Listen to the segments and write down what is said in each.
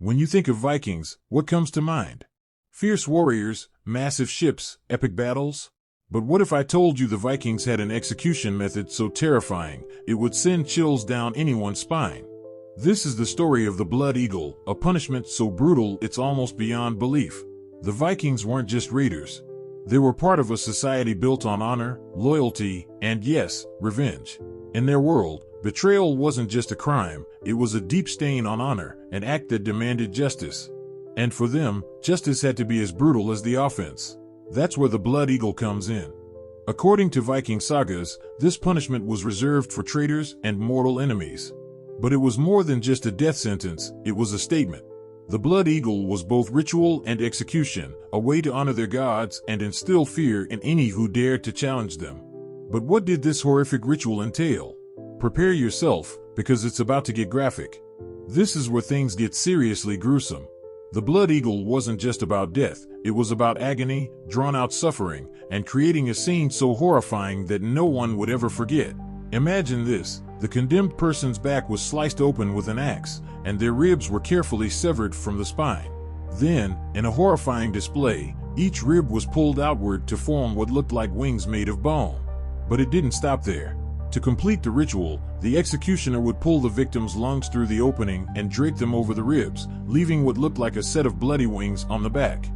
When you think of Vikings, what comes to mind? Fierce warriors, massive ships, epic battles? But what if I told you the Vikings had an execution method so terrifying, it would send chills down anyone's spine? This is the story of the Blood Eagle, a punishment so brutal it's almost beyond belief. The Vikings weren't just raiders. They were part of a society built on honor, loyalty, and yes, revenge. In their world, betrayal wasn't just a crime, it was a deep stain on honor, an act that demanded justice. And for them, justice had to be as brutal as the offense. That's where the Blood Eagle comes in. According to Viking sagas, this punishment was reserved for traitors and mortal enemies. But it was more than just a death sentence, it was a statement. The Blood Eagle was both ritual and execution, a way to honor their gods and instill fear in any who dared to challenge them. But what did this horrific ritual entail? Prepare yourself, because it's about to get graphic. This is where things get seriously gruesome. The Blood Eagle wasn't just about death, it was about agony, drawn-out suffering, and creating a scene so horrifying that no one would ever forget. Imagine this, the condemned person's back was sliced open with an axe, and their ribs were carefully severed from the spine. Then, in a horrifying display, each rib was pulled outward to form what looked like wings made of bone. But it didn't stop there. To complete the ritual, the executioner would pull the victim's lungs through the opening and drape them over the ribs, leaving what looked like a set of bloody wings on the back.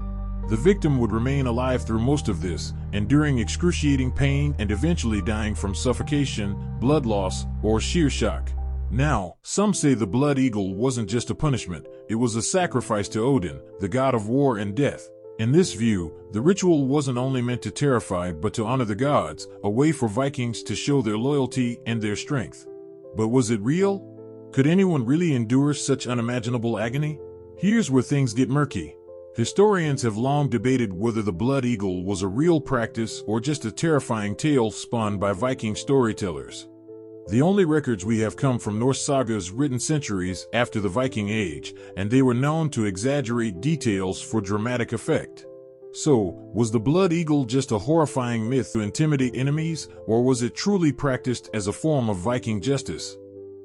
The victim would remain alive through most of this, enduring excruciating pain and eventually dying from suffocation, blood loss, or sheer shock. Now, some say the Blood Eagle wasn't just a punishment, it was a sacrifice to Odin, the god of war and death. In this view, the ritual wasn't only meant to terrify but to honor the gods, a way for Vikings to show their loyalty and their strength. But was it real? Could anyone really endure such unimaginable agony? Here's where things get murky. Historians have long debated whether the Blood Eagle was a real practice or just a terrifying tale spun by Viking storytellers. The only records we have come from Norse sagas written centuries after the Viking Age, and they were known to exaggerate details for dramatic effect. So, was the Blood Eagle just a horrifying myth to intimidate enemies, or was it truly practiced as a form of Viking justice?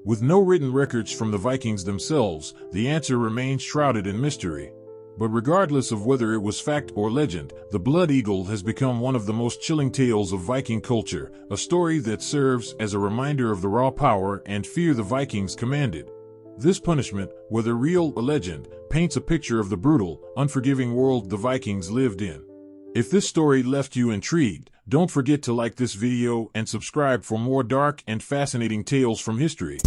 With no written records from the Vikings themselves, the answer remains shrouded in mystery. But regardless of whether it was fact or legend, the Blood Eagle has become one of the most chilling tales of Viking culture, a story that serves as a reminder of the raw power and fear the Vikings commanded. This punishment, whether real or legend, paints a picture of the brutal, unforgiving world the Vikings lived in. If this story left you intrigued, don't forget to like this video and subscribe for more dark and fascinating tales from history.